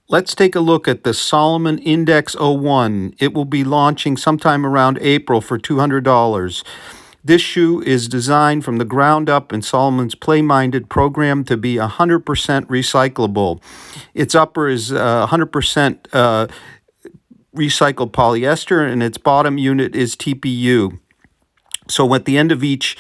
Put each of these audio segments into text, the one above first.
Let's take a look at the Salomon Index-01. It will be launching sometime around April for $200. This shoe is designed from the ground up in Salomon's Play-Minded program to be 100% recyclable. Its upper is 100% recycled polyester, and its bottom unit is TPU. So at the end of each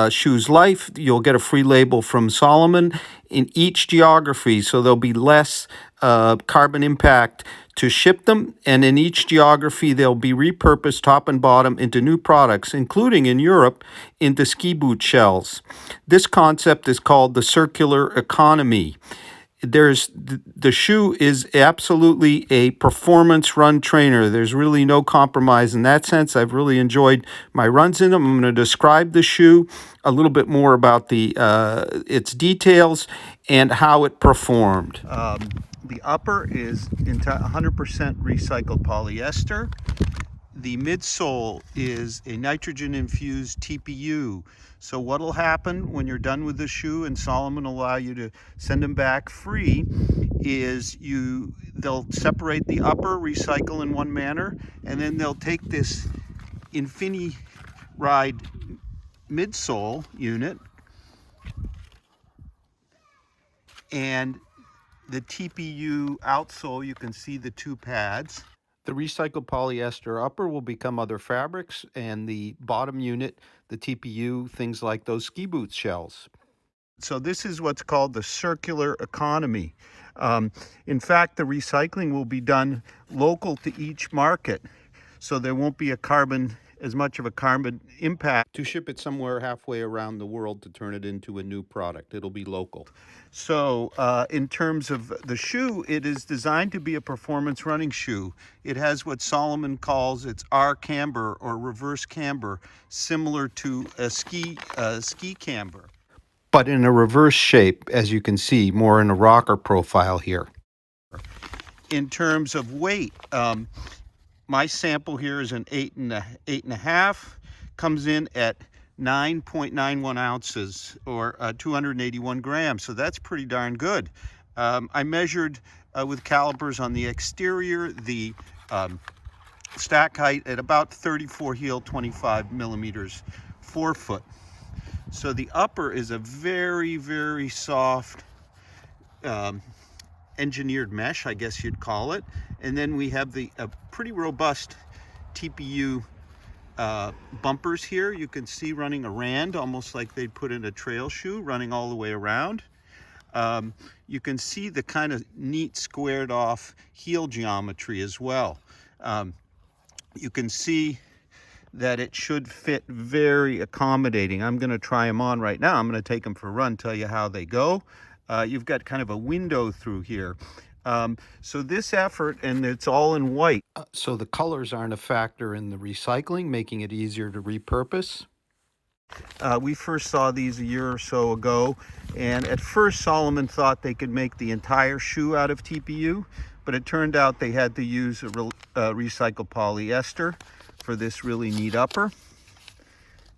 shoe's life, you'll get a free label from Salomon in each geography, so there'll be less carbon impact to ship them, and in each geography they'll be repurposed top and bottom into new products, including in Europe into ski boot shells. This concept is called the circular economy. The shoe is absolutely a performance run trainer. There's really no compromise in that sense. I've really enjoyed my runs in them. I'm going to describe the shoe, a little bit more about its details and how it performed. The upper is 100% recycled polyester. The midsole is a nitrogen-infused TPU. So what'll happen when you're done with the shoe, and Salomon will allow you to send them back free, is they'll separate the upper, recycle in one manner, and then they'll take this Ride midsole unit and the TPU outsole. You can see the two pads. The recycled polyester upper will become other fabrics, and the bottom unit, the TPU, things like those ski boot shells. So this is what's called the circular economy. In fact, the recycling will be done local to each market, so there won't be as much of a carbon impact to ship it somewhere halfway around the world to turn it into a new product. It'll be local. So in terms of the shoe, it is designed to be a performance running shoe. It has what Salomon calls its R-Camber or reverse camber, similar to a ski camber, but in a reverse shape, as you can see, more in a rocker profile here. In terms of weight, my sample here is an 8.5, comes in at 9.91 ounces or 281 grams. So that's pretty darn good. I measured with calipers on the exterior, the stack height at about 34 heel, 25 millimeters, 4 foot. So the upper is a very, very soft engineered mesh, I guess you'd call it. And then we have a pretty robust TPU bumpers here. You can see running a rand, almost like they'd put in a trail shoe, running all the way around. You can see the kind of neat squared off heel geometry as well. You can see that it should fit very accommodating. I'm going to try them on right now. I'm going to take them for a run, tell you how they go. You've got kind of a window through here. So this effort, and it's all in white. So the colors aren't a factor in the recycling, making it easier to repurpose. We first saw these a year or so ago, and at first Salomon thought they could make the entire shoe out of TPU, but it turned out they had to use recycled polyester for this really neat upper.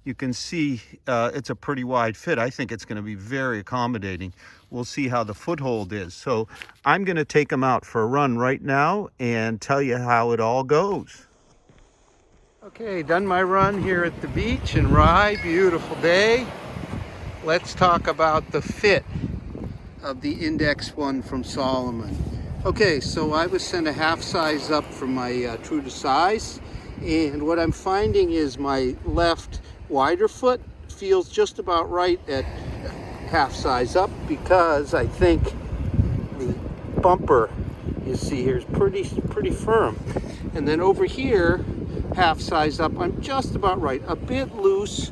You can see it's a pretty wide fit. I think it's going to be very accommodating. We'll see how the foothold is. So I'm going to take them out for a run right now and tell you how it all goes. Okay, done my run here at the beach in Rye. Beautiful day. Let's talk about the fit of the Index one from Salomon. Okay, so I was sent a half size up from my true to size, and what I'm finding is my left wider foot feels just about right at half size up, because I think the bumper, you see here, is pretty firm. And then over here, half size up, I'm just about right, a bit loose.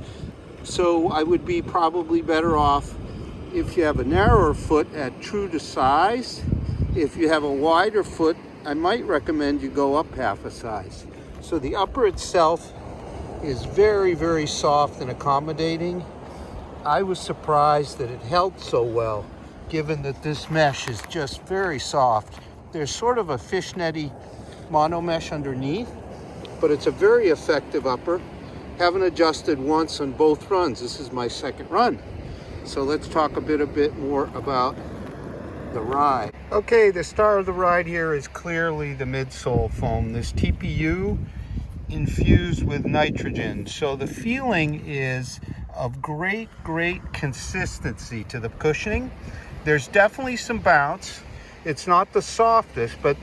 So I would be probably better off if you have a narrower foot at true to size. If you have a wider foot, I might recommend you go up half a size. So the upper itself is very, very soft and accommodating. I was surprised that it held so well, given that this mesh is just very soft. There's sort of a fishnetty mono mesh underneath, but it's a very effective upper. Haven't adjusted once on both runs. This is my second run. So let's talk a bit more about the ride. Okay, the star of the ride here is clearly the midsole foam, this TPU infused with nitrogen. So the feeling is of great consistency to the cushioning. There's definitely some bounce. It's not the softest, but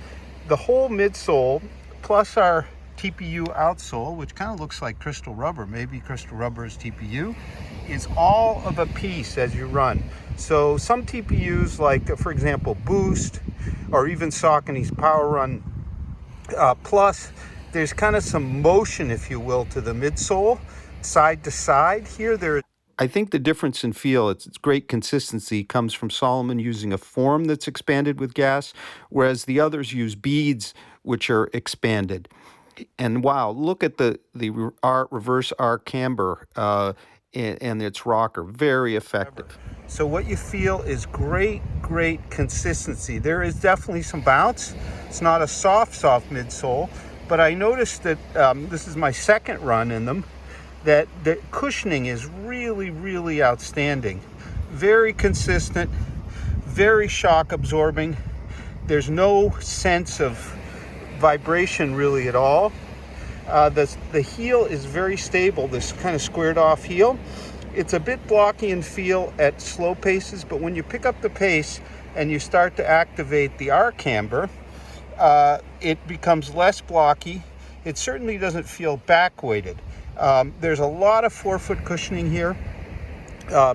the whole midsole plus our TPU outsole, which kind of looks like crystal rubber, maybe crystal rubber is TPU, is all of a piece as you run. So some TPUs, like for example Boost or even Saucony's Power Run Plus, there's kind of some motion, if you will, to the midsole, side to side. Here, I think the difference in feel, its great consistency, comes from Salomon using a form that's expanded with gas, whereas the others use beads, which are expanded. And wow, look at the reverse R-Camber and its rocker, very effective. So what you feel is great consistency. There is definitely some bounce. It's not a soft midsole, but I noticed that this is my second run in them, that the cushioning is really outstanding. Very consistent, very shock absorbing. There's no sense of vibration really at all. The heel is very stable, this kind of squared off heel. It's a bit blocky in feel at slow paces, but when you pick up the pace and you start to activate the R-Camber, it becomes less blocky. It certainly doesn't feel back-weighted. There's a lot of forefoot cushioning here,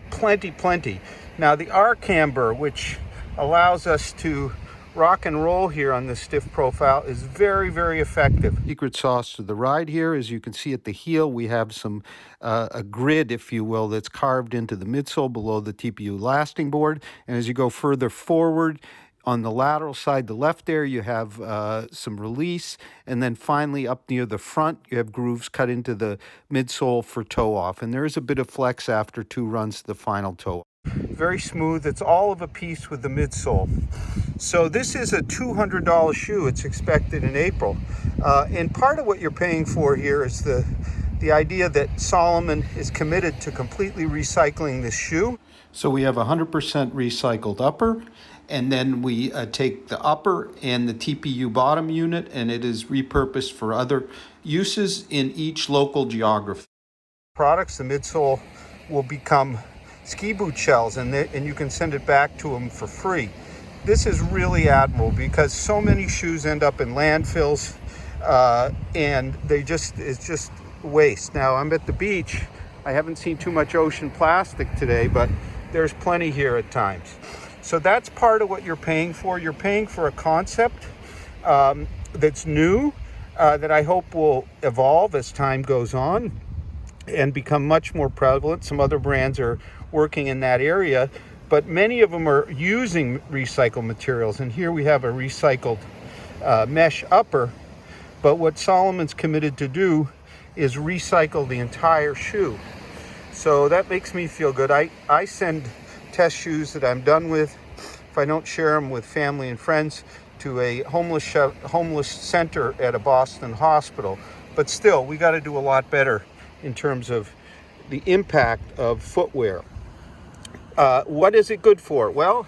plenty. Now the R-Camber, which allows us to rock and roll here on this stiff profile, is very effective. Secret sauce to the ride here, as you can see at the heel, we have some a grid, if you will, that's carved into the midsole below the TPU lasting board. And as you go further forward, on the lateral side, the left there, you have some release. And then finally, up near the front, you have grooves cut into the midsole for toe off. And there is a bit of flex after 2 runs to the final toe. Very smooth. It's all of a piece with the midsole. So this is a $200 shoe. It's expected in April. And part of what you're paying for here is the idea that Salomon is committed to completely recycling this shoe. So we have 100% recycled upper, and then we take the upper and the TPU bottom unit, and it is repurposed for other uses in each local geography. Products, the midsole will become ski boot shells, and you can send it back to them for free. This is really admirable because so many shoes end up in landfills, and it's just waste. Now I'm at the beach. I haven't seen too much ocean plastic today, but there's plenty here at times. So that's part of what you're paying for. You're paying for a concept that's new, that I hope will evolve as time goes on and become much more prevalent. Some other brands are working in that area, but many of them are using recycled materials. And here we have a recycled mesh upper, but what Salomon's committed to do is recycle the entire shoe. So that makes me feel good. I send test shoes that I'm done with, if I don't share them with family and friends, to a homeless center at a Boston hospital. But still, we got to do a lot better in terms of the impact of footwear. What is it good for? Well,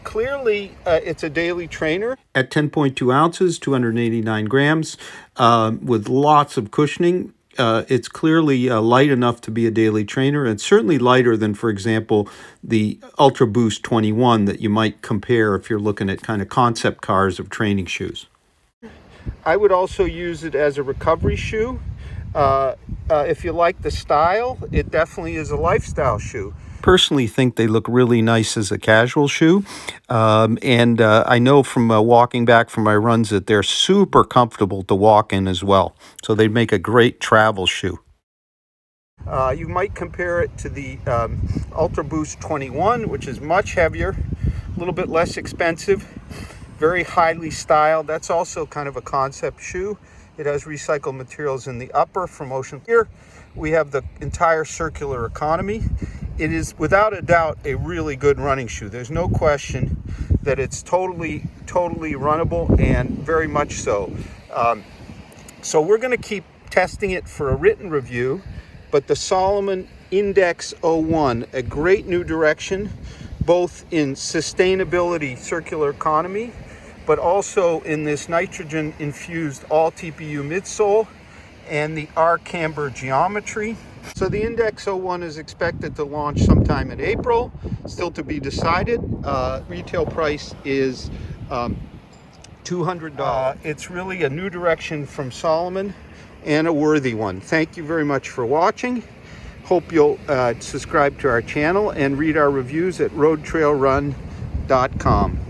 clearly it's a daily trainer. At 10.2 ounces, 289 grams, with lots of cushioning. It's clearly light enough to be a daily trainer, and certainly lighter than, for example, the Ultra Boost 21 that you might compare if you're looking at kind of concept cars of training shoes. I would also use it as a recovery shoe. If you like the style, it definitely is a lifestyle shoe. Personally think they look really nice as a casual shoe, and I know from walking back from my runs that they're super comfortable to walk in as well, so they make a great travel shoe. You might compare it to the Ultra Boost 21, which is much heavier, a little bit less expensive, very highly styled. That's also kind of a concept shoe. It has recycled materials in the upper from ocean. Here we have the entire circular economy. It is without a doubt a really good running shoe. There's no question that it's totally runnable, and very much so. So we're going to keep testing it for a written review, but the Salomon Index-01, a great new direction, both in sustainability, circular economy, but also in this nitrogen infused all TPU midsole and the R-Camber geometry. So the Index-01 is expected to launch sometime in April, still to be decided. Retail price is $200. It's really a new direction from Salomon and a worthy one. Thank you very much for watching. Hope you'll subscribe to our channel and read our reviews at roadtrailrun.com.